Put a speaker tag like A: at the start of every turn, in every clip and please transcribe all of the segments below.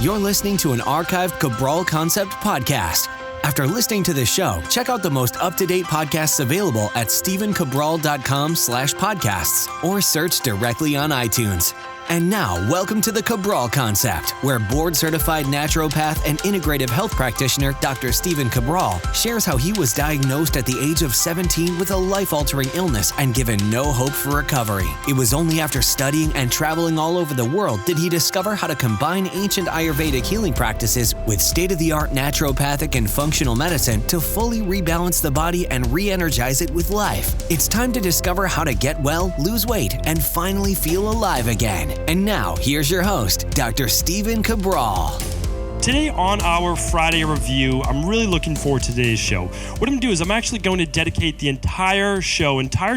A: You're listening to an archived Cabral Concept podcast. After listening to this show, check out the most up-to-date podcasts available at stephencabral.com/podcasts or search directly on iTunes. And now, welcome to the Cabral Concept, where board-certified naturopath and integrative health practitioner Dr. Stephen Cabral shares how he was diagnosed at the age of 17 with a life-altering illness and given no hope for recovery. It was only after studying and traveling all over the world did he discover how to combine ancient Ayurvedic healing practices with state-of-the-art naturopathic and functional medicine to fully rebalance the body and re-energize it with life. It's time to discover how to get well, lose weight, and finally feel alive again. And now, here's your host, Dr. Stephen Cabral.
B: Today on our Friday review, I'm really looking forward to today's show. What I'm going to do is I'm actually going to dedicate the entire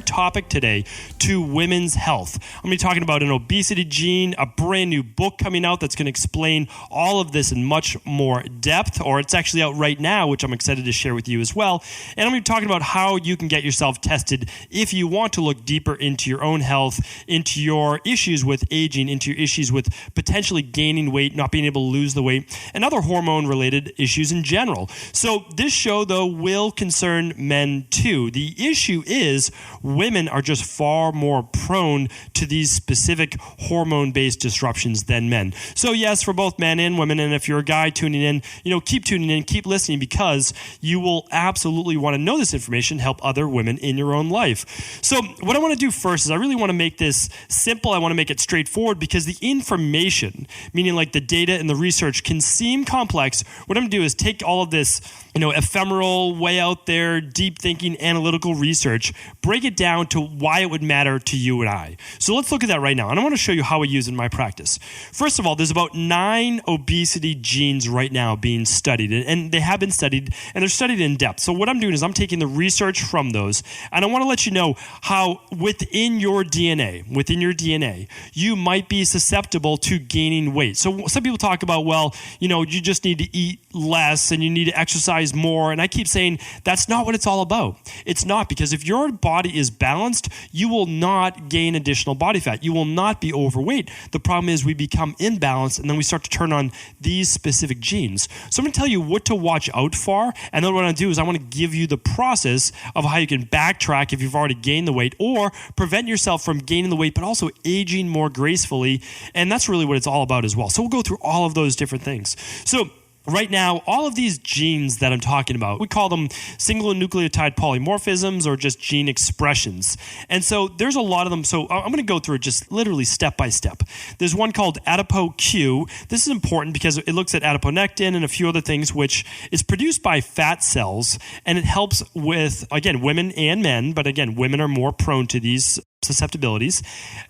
B: topic today to women's health. I'm going to be talking about an obesity gene, a brand new book coming out that's going to explain all of this in much more depth, or it's actually out right now, which I'm excited to share with you as well. And I'm going to be talking about how you can get yourself tested if you want to look deeper into your own health, into your issues with aging, into your issues with potentially gaining weight, not being able to lose the weight, and other hormone-related issues in general. So this show, though, will concern men too. The issue is women are just far more prone to these specific hormone-based disruptions than men. So yes, for both men and women, and if you're a guy tuning in, keep tuning in, keep listening, because you will absolutely want to know this information, help other women in your own life. So what I want to do first is I really want to make this simple. I want to make it straightforward because the information, meaning like the data and the research, can seem complex. What I'm going to do is take all of this, ephemeral, way out there, deep thinking, analytical research, break it down to why it would matter to you and I. So let's look at that right now. And I want to show you how I use it in my practice. First of all, there's about 9 obesity genes right now being studied, and they have been studied, and they're studied in depth. So what I'm doing is I'm taking the research from those, and I want to let you know how within your DNA, you might be susceptible to gaining weight. So some people talk about, you just need to eat less and you need to exercise more. And I keep saying that's not what it's all about. It's not, because if your body is balanced, you will not gain additional body fat. You will not be overweight. The problem is we become imbalanced and then we start to turn on these specific genes. So I'm going to tell you what to watch out for. And then what I'm going to do is I want to give you the process of how you can backtrack if you've already gained the weight, or prevent yourself from gaining the weight, but also aging more gracefully. And that's really what it's all about as well. So we'll go through all of those different things. So right now, all of these genes that I'm talking about, we call them single nucleotide polymorphisms or just gene expressions. And so there's a lot of them. So I'm going to go through it just literally step by step. There's one called ADPO-Q. This is important because it looks at adiponectin and a few other things, which is produced by fat cells. And it helps with, again, women and men. But again, women are more prone to these susceptibilities,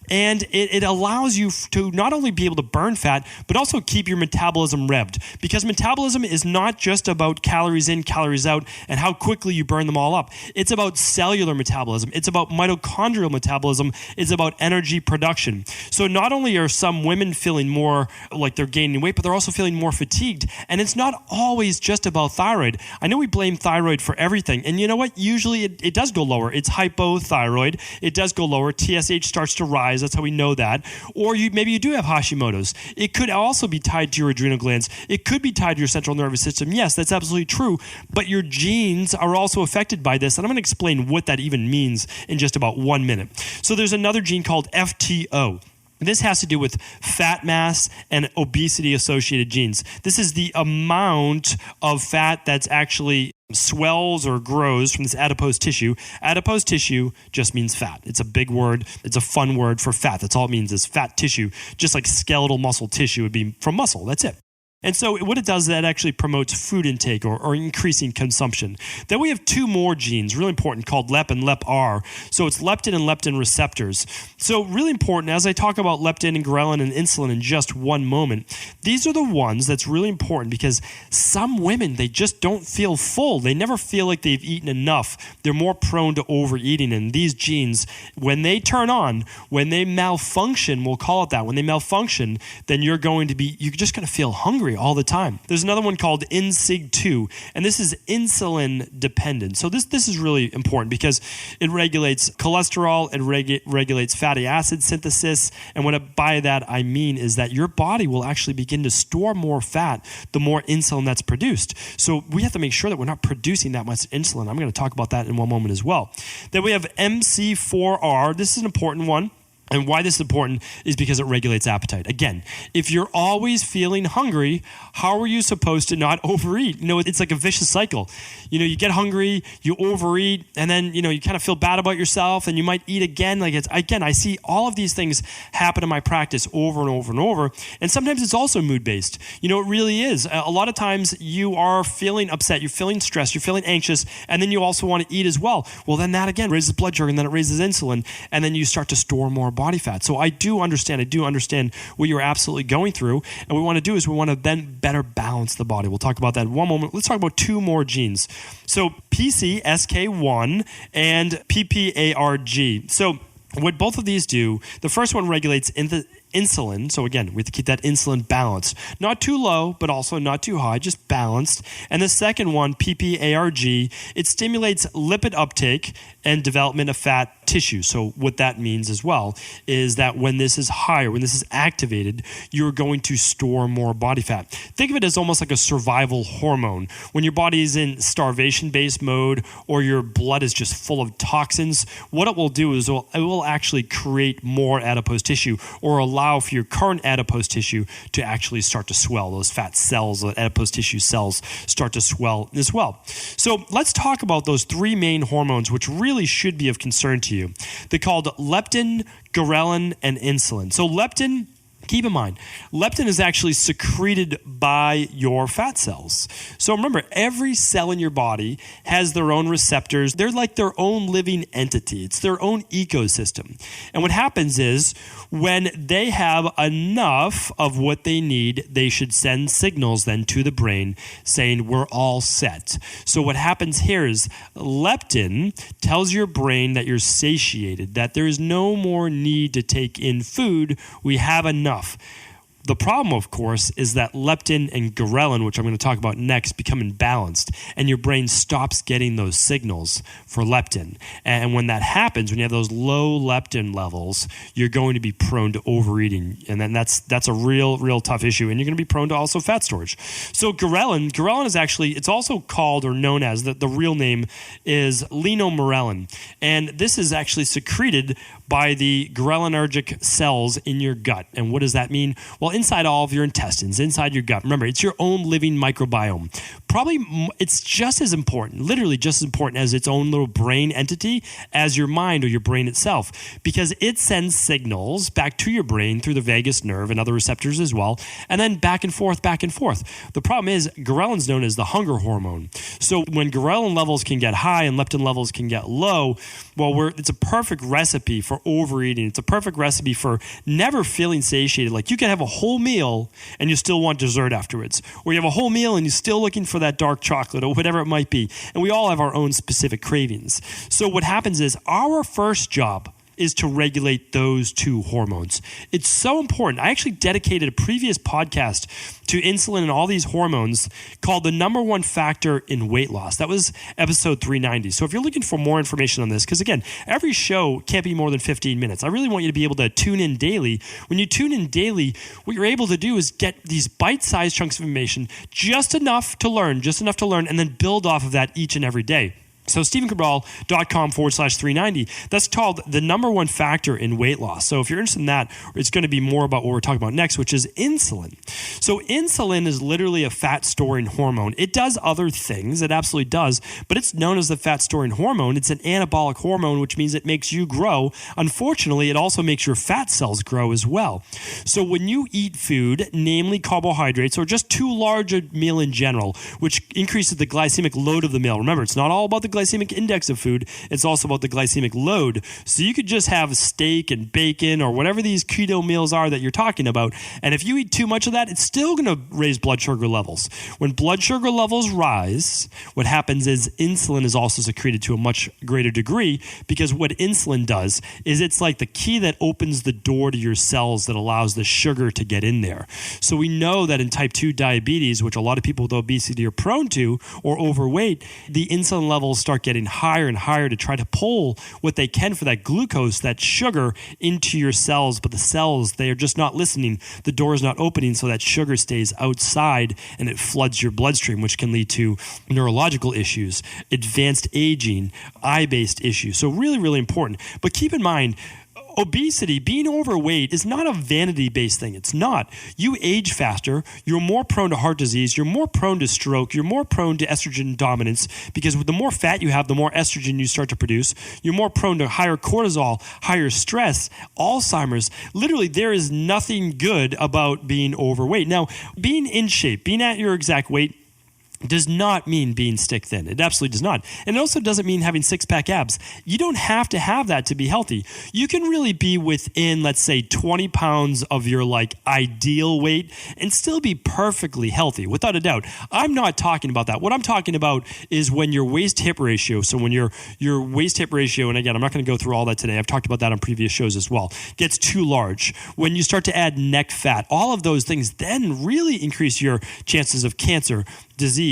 B: and it allows you to not only be able to burn fat, but also keep your metabolism revved, because metabolism is not just about calories in, calories out, and how quickly you burn them all up. It's about cellular metabolism. It's about mitochondrial metabolism. It's about energy production. So not only are some women feeling more like they're gaining weight, but they're also feeling more fatigued, and it's not always just about thyroid. I know we blame thyroid for everything, and you know what? Usually it does go lower. It's hypothyroid. It does go lower. TSH starts to rise. That's how we know that. Or maybe you do have Hashimoto's. It could also be tied to your adrenal glands. It could be tied to your central nervous system. Yes, that's absolutely true. But your genes are also affected by this. And I'm going to explain what that even means in just about 1 minute. So there's another gene called FTO. This has to do with fat mass and obesity-associated genes. This is the amount of fat that's actually swells or grows from this adipose tissue. Adipose tissue just means fat. It's a big word. It's a fun word for fat. That's all it means is fat tissue, just like skeletal muscle tissue would be from muscle. That's it. And so what it does is that actually promotes food intake or increasing consumption. Then we have 2 more genes, really important, called LEP and LEPR. So it's leptin and leptin receptors. So really important, as I talk about leptin and ghrelin and insulin in just one moment, these are the ones that's really important because some women, they just don't feel full. They never feel like they've eaten enough. They're more prone to overeating. And these genes, when they turn on, when they malfunction, we'll call it that, when they malfunction, then you're just going to feel hungry hungry all the time. There's another one called INSIG-2, and this is insulin dependent. So this is really important because it regulates cholesterol, it regulates fatty acid synthesis, and by that I mean is that your body will actually begin to store more fat the more insulin that's produced. So we have to make sure that we're not producing that much insulin. I'm going to talk about that in one moment as well. Then we have MC4R. This is an important one. And why this is important is because it regulates appetite. Again, if you're always feeling hungry, how are you supposed to not overeat? It's like a vicious cycle. You get hungry, you overeat, and then, you kind of feel bad about yourself and you might eat again. I see all of these things happen in my practice over and over and over. And sometimes it's also mood-based. It really is. A lot of times you are feeling upset, you're feeling stressed, you're feeling anxious, and then you also want to eat as well. Well, then that again raises blood sugar and then it raises insulin, and then you start to store more body fat. So I do understand what you're absolutely going through. And what we want to do is we want to then better balance the body. We'll talk about that in one moment. Let's talk about two more genes. So PCSK1 and PPARG. So what both of these do, the first one regulates insulin. So again, we have to keep that insulin balanced. Not too low, but also not too high, just balanced. And the second one, PPARG, it stimulates lipid uptake and development of fat tissue. So what that means as well is that when this is higher, when this is activated, you're going to store more body fat. Think of it as almost like a survival hormone. When your body is in starvation-based mode or your blood is just full of toxins, what it will do is it will actually create more adipose tissue or allow for your current adipose tissue to actually start to swell. Those fat cells, the adipose tissue cells start to swell as well. So let's talk about those three main hormones which really should be of concern to you. They're called leptin, ghrelin, and insulin. So leptin, keep in mind, leptin is actually secreted by your fat cells. So remember, every cell in your body has their own receptors. They're like their own living entity. It's their own ecosystem. And what happens is when they have enough of what they need, they should send signals then to the brain saying we're all set. So what happens here is leptin tells your brain that you're satiated, that there is no more need to take in food. We have enough. The problem, of course, is that leptin and ghrelin, which I'm going to talk about next, become imbalanced, and your brain stops getting those signals for leptin. And when that happens, when you have those low leptin levels, you're going to be prone to overeating, and then that's a real tough issue, and you're going to be prone to also fat storage. So ghrelin is actually, it's also called or known as, the real name is linomorelin, and this is actually secreted by the ghrelinnergic cells in your gut. And what does that mean? Well, inside all of your intestines, inside your gut. Remember, it's your own living microbiome. Probably it's just as important, literally just as important as its own little brain entity as your mind or your brain itself, because it sends signals back to your brain through the vagus nerve and other receptors as well, and then back and forth. The problem is ghrelin's known as the hunger hormone. So when ghrelin levels can get high and leptin levels can get low, well, it's a perfect recipe for overeating. It's a perfect recipe for never feeling satiated. Like you can have a whole meal and you still want dessert afterwards, or you have a whole meal and you're still looking for that dark chocolate or whatever it might be. And we all have our own specific cravings. So what happens is our first job is to regulate those two hormones. It's so important. I actually dedicated a previous podcast to insulin and all these hormones called the number one factor in weight loss. That was episode 390. So if you're looking for more information on this, because again, every show can't be more than 15 minutes. I really want you to be able to tune in daily. When you tune in daily, what you're able to do is get these bite-sized chunks of information, just enough to learn, and then build off of that each and every day. So StephenCabral.com/390, that's called the number one factor in weight loss. So if you're interested in that, it's going to be more about what we're talking about next, which is insulin. So insulin is literally a fat storing hormone. It does other things, it absolutely does, but it's known as the fat storing hormone. It's an anabolic hormone, which means it makes you grow. Unfortunately, it also makes your fat cells grow as well. So when you eat food, namely carbohydrates, or just too large a meal in general, which increases the glycemic load of the meal. Remember, it's not all about the glycemic glycemic index of food. It's also about the glycemic load. So you could just have steak and bacon or whatever these keto meals are that you're talking about. And if you eat too much of that, it's still going to raise blood sugar levels. When blood sugar levels rise, what happens is insulin is also secreted to a much greater degree, because what insulin does is it's like the key that opens the door to your cells that allows the sugar to get in there. So we know that in type 2 diabetes, which a lot of people with obesity are prone to, or overweight, the insulin levels start getting higher and higher to try to pull what they can for that glucose, that sugar, into your cells. But the cells, they are just not listening. The door is not opening, so that sugar stays outside and it floods your bloodstream, which can lead to neurological issues, advanced aging, eye-based issues. So really, really important. But keep in mind, obesity, being overweight, is not a vanity-based thing. It's not. You age faster. You're more prone to heart disease. You're more prone to stroke. You're more prone to estrogen dominance, because the more fat you have, the more estrogen you start to produce. You're more prone to higher cortisol, higher stress, Alzheimer's. Literally, there is nothing good about being overweight. Now, being in shape, being at your exact weight, does not mean being stick thin. It absolutely does not. And it also doesn't mean having six-pack abs. You don't have to have that to be healthy. You can really be within, let's say, 20 pounds of your ideal weight and still be perfectly healthy, without a doubt. I'm not talking about that. What I'm talking about is when your waist-hip ratio, so when your waist-hip ratio, and again, I'm not going to go through all that today. I've talked about that on previous shows as well, gets too large. When you start to add neck fat, all of those things then really increase your chances of cancer, disease,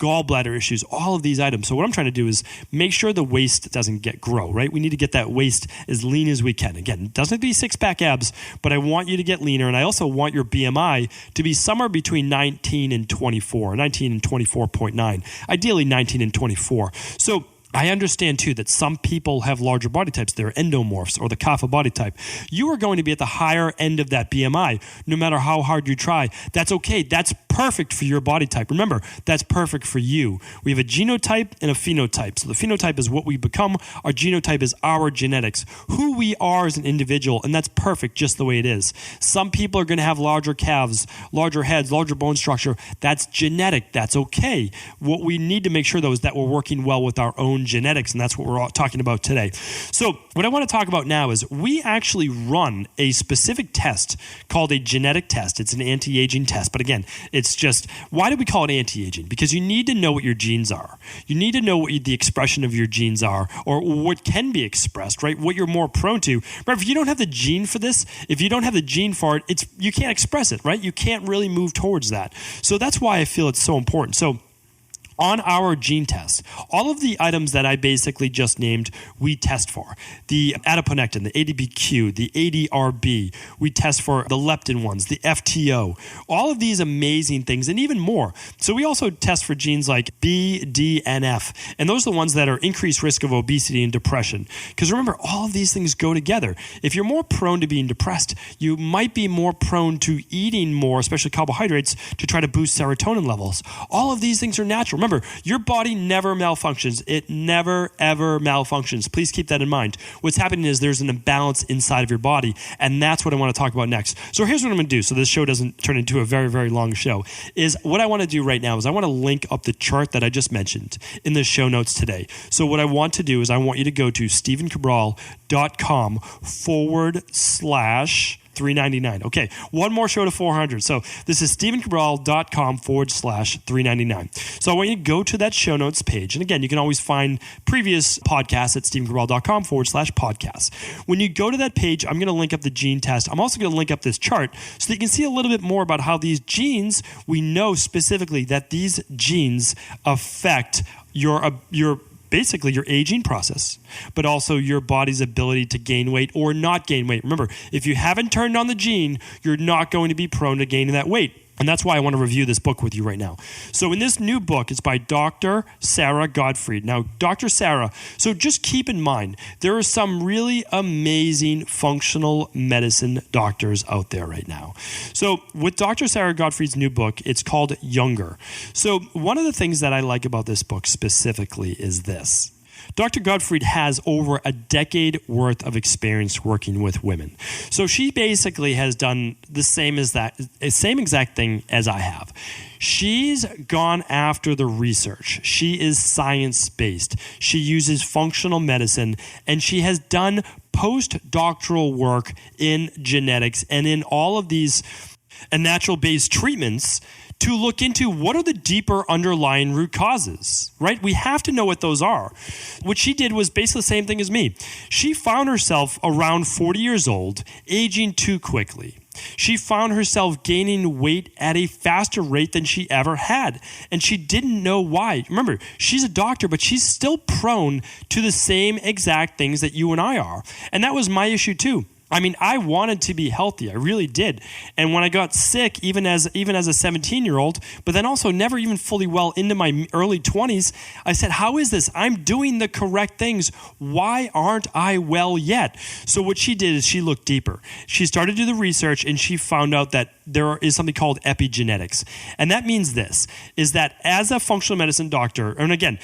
B: gallbladder issues, all of these items. So what I'm trying to do is make sure the waist doesn't grow, right? We need to get that waist as lean as we can. Again, it doesn't have to be six-pack abs, but I want you to get leaner, and I also want your BMI to be somewhere between 19 and 24, 19 and 24.9, ideally 19 and 24. So I understand, too, that some people have larger body types. They're endomorphs or the kapha body type. You are going to be at the higher end of that BMI, no matter how hard you try. That's okay. That's perfect for your body type. Remember, that's perfect for you. We have a genotype and a phenotype. So the phenotype is what we become. Our genotype is our genetics, who we are as an individual, and that's perfect just the way it is. Some people are going to have larger calves, larger heads, larger bone structure. That's genetic. That's okay. What we need to make sure, though, is that we're working well with our own genetics, and that's what we're all talking about today. So what I want to talk about now is we actually run a specific test called a genetic test. It's an anti-aging test, but again, it's just, why do we call it anti-aging? Because you need to know what your genes are. You need to know what the expression of your genes are, or what can be expressed, right? What you're more prone to. Remember, if you don't have the gene for this, if you don't have the gene for it, you can't express it, right? You can't really move towards that. So that's why I feel it's so important. So on our gene test, all of the items that I basically just named, we test for. The adiponectin, the ADPQ, the ADRB, we test for the leptin ones, the FTO, all of these amazing things, and even more. So we also test for genes like BDNF, and those are the ones that are increased risk of obesity and depression. Because remember, all of these things go together. If you're more prone to being depressed, you might be more prone to eating more, especially carbohydrates, to try to boost serotonin levels. All of these things are natural. Remember, your body never malfunctions. It never, ever malfunctions. Please keep that in mind. What's happening is there's an imbalance inside of your body, and that's what I want to talk about next. So here's what I'm going to do, so this show doesn't turn into a very, very long show, is what I want to do right now is I want to link up the chart that I just mentioned in the show notes today. So what I want to do is I want you to go to StephenCabral.com/399. Okay, one more show to 400. So this is StephenCabral.com/399. So I want you to go to that show notes page. And again, you can always find previous podcasts at StephenCabral.com/podcast. When you go to that page, I'm going to link up the gene test. I'm also going to link up this chart so that you can see a little bit more about how these genes, we know specifically that these genes affect basically your aging process, but also your body's ability to gain weight or not gain weight. Remember, if you haven't turned on the gene, you're not going to be prone to gaining that weight. And that's why I want to review this book with you right now. So in this new book, it's by Dr. Sarah Gottfried. Now, Dr. Sarah, so just keep in mind, there are some really amazing functional medicine doctors out there right now. So with Dr. Sarah Gottfried's new book, it's called Younger. So one of the things that I like about this book specifically is this. Dr. Gottfried has over a decade worth of experience working with women. So she basically has done the same exact thing as I have. She's gone after the research. She is science-based. She uses functional medicine, and she has done postdoctoral work in genetics and in all of these natural-based treatments to look into what are the deeper underlying root causes, right? We have to know what those are. What she did was basically the same thing as me. She found herself around 40 years old, aging too quickly. She found herself gaining weight at a faster rate than she ever had, and she didn't know why. Remember, she's a doctor, but she's still prone to the same exact things that you and I are. And that was my issue too. I mean, I wanted to be healthy. I really did. And when I got sick, even as a 17-year-old, but then also never even fully well into my early 20s, I said, how is this? I'm doing the correct things. Why aren't I well yet? So what she did is she looked deeper. She started to do the research, and she found out that there is something called epigenetics. And that means this, is that as a functional medicine doctor, and again,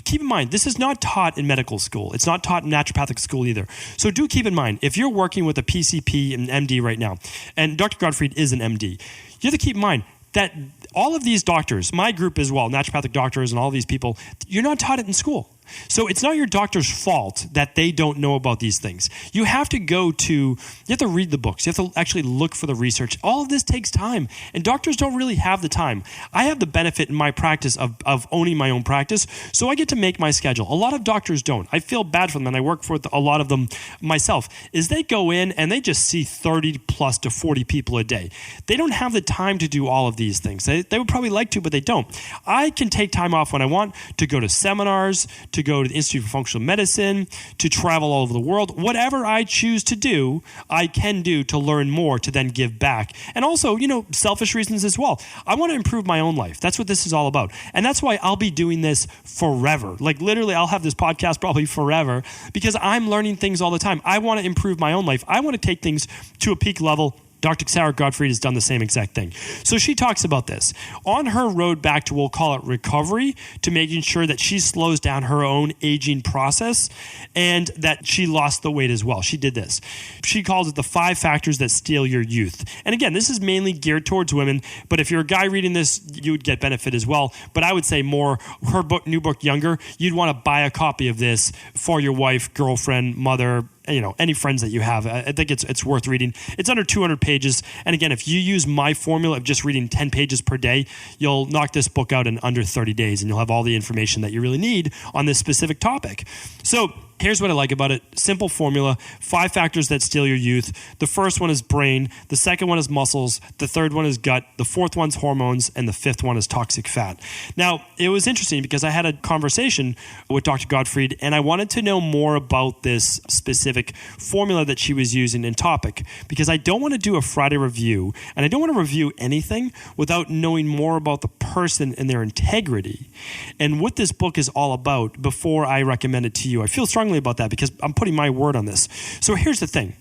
B: keep in mind, this is not taught in medical school. It's not taught in naturopathic school either. So do keep in mind, if you're working with a PCP and MD right now, and Dr. Gottfried is an MD, you have to keep in mind that all of these doctors, my group as well, naturopathic doctors and all these people, you're not taught it in school. So it's not your doctor's fault that they don't know about these things. You have to read the books. You have to actually look for the research. All of this takes time, and doctors don't really have the time. I have the benefit in my practice of owning my own practice, so I get to make my schedule. A lot of doctors don't. I feel bad for them, and I work for a lot of them myself, is they go in and they just see 30 plus to 40 people a day. They don't have the time to do all of these things. They would probably like to, but they don't. I can take time off when I want to go to seminars, to go to the Institute for Functional Medicine, to travel all over the world. Whatever I choose to do, I can do to learn more, to then give back. And also, selfish reasons as well. I want to improve my own life. That's what this is all about. And that's why I'll be doing this forever. Like literally, I'll have this podcast probably forever because I'm learning things all the time. I want to improve my own life. I want to take things to a peak level. Dr. Sarah Gottfried has done the same exact thing. So she talks about this. On her road back to, we'll call it recovery, to making sure that she slows down her own aging process and that she lost the weight as well. She did this. She calls it the 5 factors that steal your youth. And again, this is mainly geared towards women, but if you're a guy reading this, you would get benefit as well. But I would say more, her book, new book, Younger, you'd want to buy a copy of this for your wife, girlfriend, mother, any friends that you have. I think it's worth reading. It's under 200 pages. And again, if you use my formula of just reading 10 pages per day, you'll knock this book out in under 30 days and you'll have all the information that you really need on this specific topic. So here's what I like about it. Simple formula, 5 factors that steal your youth. The first one is brain. The second one is muscles. The third one is gut. The fourth one's hormones. And the fifth one is toxic fat. Now, it was interesting because I had a conversation with Dr. Gottfried and I wanted to know more about this specific formula that she was using in topic because I don't want to do a Friday review and I don't want to review anything without knowing more about the person and their integrity and what this book is all about before I recommend it to you. I feel strongly about that because I'm putting my word on this. So here's the thing.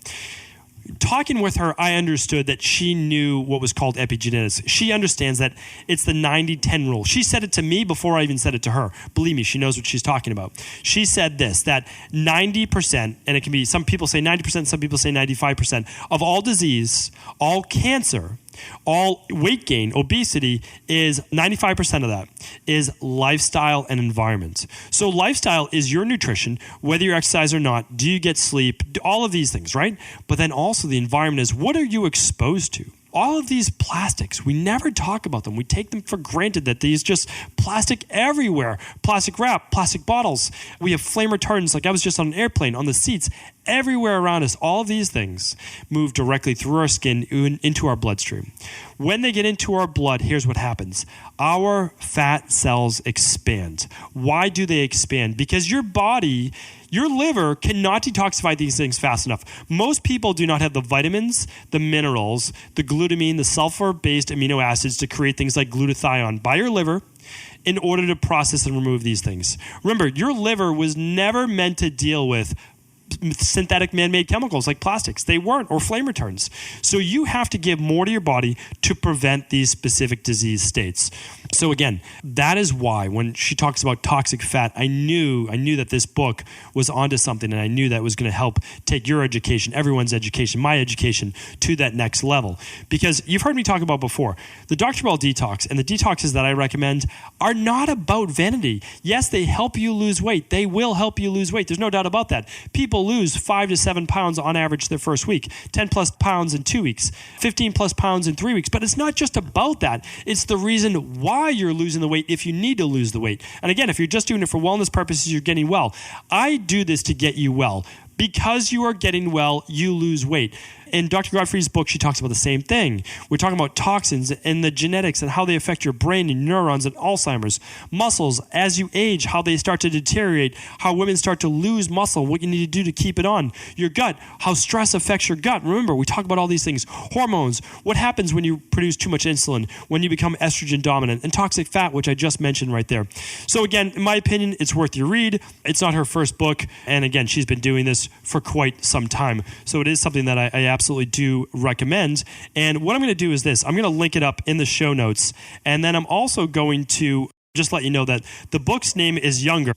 B: Talking with her, I understood that she knew what was called epigenetics. She understands that it's the 90-10 rule. She said it to me before I even said it to her. Believe me, she knows what she's talking about. She said this, that 90%, and it can be, some people say 90%, some people say 95%, of all disease, all cancer, all weight gain, obesity, is 95% of that is lifestyle and environment. So lifestyle is your nutrition, whether you exercise or not, do you get sleep, all of these things, right? But then also the environment is what are you exposed to? All of these plastics, we never talk about them. We take them for granted that these just plastic everywhere. Plastic wrap, plastic bottles. We have flame retardants, like I was just on an airplane, on the seats. Everywhere around us, all of these things move directly through our skin into our bloodstream. When they get into our blood, here's what happens. Our fat cells expand. Why do they expand? Because your body, your liver cannot detoxify these things fast enough. Most people do not have the vitamins, the minerals, the glutamine, the sulfur-based amino acids to create things like glutathione by your liver in order to process and remove these things. Remember, your liver was never meant to deal with synthetic man-made chemicals like plastics. They weren't, or flame retardants. So you have to give more to your body to prevent these specific disease states. So again, that is why when she talks about toxic fat, I knew that this book was onto something, and I knew that it was going to help take your education, everyone's education, my education to that next level. Because you've heard me talk about before, the Dr. Cabral detox and the detoxes that I recommend are not about vanity. Yes, they help you lose weight. They will help you lose weight. There's no doubt about that. People lose 5 to 7 pounds on average their first week, 10 plus pounds in 2 weeks, 15 plus pounds in 3 weeks. But it's not just about that. It's the reason why you're losing the weight if you need to lose the weight. And again, if you're just doing it for wellness purposes, you're getting well. I do this to get you well. Because you are getting well, you lose weight. In Dr. Godfrey's book, she talks about the same thing. We're talking about toxins and the genetics and how they affect your brain and neurons and Alzheimer's. Muscles, as you age, how they start to deteriorate, how women start to lose muscle, what you need to do to keep it on. Your gut, how stress affects your gut. Remember, we talk about all these things. Hormones, what happens when you produce too much insulin, when you become estrogen dominant, and toxic fat, which I just mentioned right there. So again, in my opinion, it's worth your read. It's not her first book. And again, she's been doing this for quite some time. So it is something that I absolutely do recommend. And what I'm going to do is this. I'm going to link it up in the show notes. And then I'm also going to just let you know that the book's name is Younger.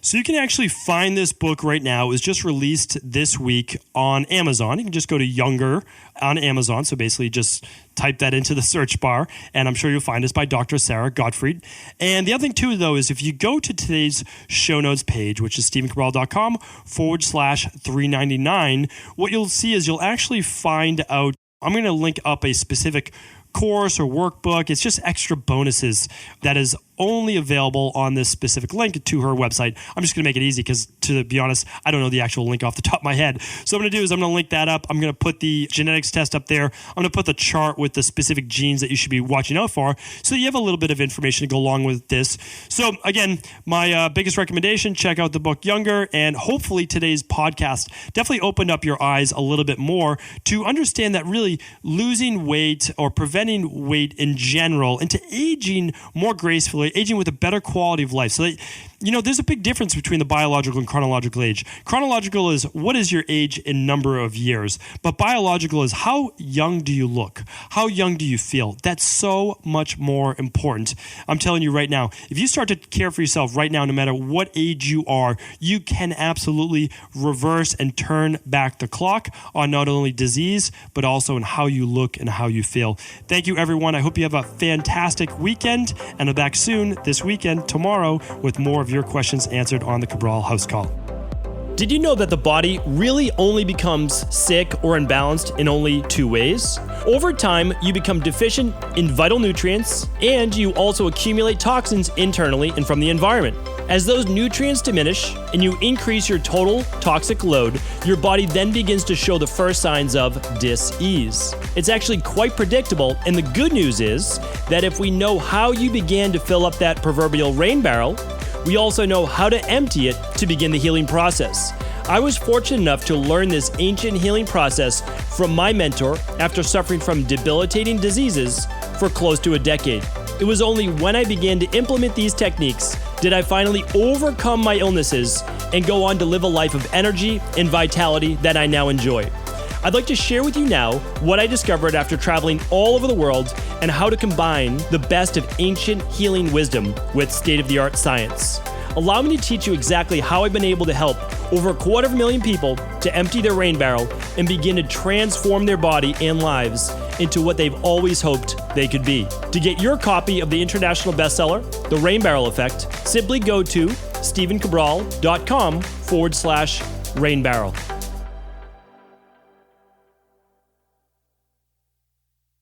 B: So you can actually find this book right now. It was just released this week on Amazon. You can just go to Younger on Amazon. So basically just type that into the search bar, and I'm sure you'll find this by Dr. Sarah Gottfried. And the other thing too, though, is if you go to today's show notes page, which is stephencabral.com/399, what you'll see is you'll actually find out, I'm going to link up a specific course or workbook. It's just extra bonuses that is only available on this specific link to her website. I'm just going to make it easy because, to be honest, I don't know the actual link off the top of my head. So what I'm going to do is I'm going to link that up. I'm going to put the genetics test up there. I'm going to put the chart with the specific genes that you should be watching out for, so you have a little bit of information to go along with this. So again, my biggest recommendation, check out the book Younger, and hopefully today's podcast definitely opened up your eyes a little bit more to understand that really losing weight or preventing weight in general and to aging more gracefully, aging with a better quality of life. So that, there's a big difference between the biological and chronological age. Chronological is what is your age in number of years, but biological is how young do you look? How young do you feel? That's so much more important. I'm telling you right now, if you start to care for yourself right now, no matter what age you are, you can absolutely reverse and turn back the clock on not only disease, but also in how you look and how you feel. Thank you, everyone. I hope you have a fantastic weekend, and I'm back soon this weekend, tomorrow, with more of your questions answered on the Cabral House Call.
C: Did you know that the body really only becomes sick or imbalanced in only 2 ways? Over time, you become deficient in vital nutrients, and you also accumulate toxins internally and from the environment. As those nutrients diminish and you increase your total toxic load, your body then begins to show the first signs of dis-ease. It's actually quite predictable, and the good news is that if we know how you began to fill up that proverbial rain barrel, we also know how to empty it to begin the healing process. I was fortunate enough to learn this ancient healing process from my mentor after suffering from debilitating diseases for close to a decade. It was only when I began to implement these techniques did I finally overcome my illnesses and go on to live a life of energy and vitality that I now enjoy. I'd like to share with you now what I discovered after traveling all over the world and how to combine the best of ancient healing wisdom with state-of-the-art science. Allow me to teach you exactly how I've been able to help over 250,000 people to empty their rain barrel and begin to transform their body and lives into what they've always hoped they could be. To get your copy of the international bestseller, The Rain Barrel Effect, simply go to stephencabral.com/rainbarrel.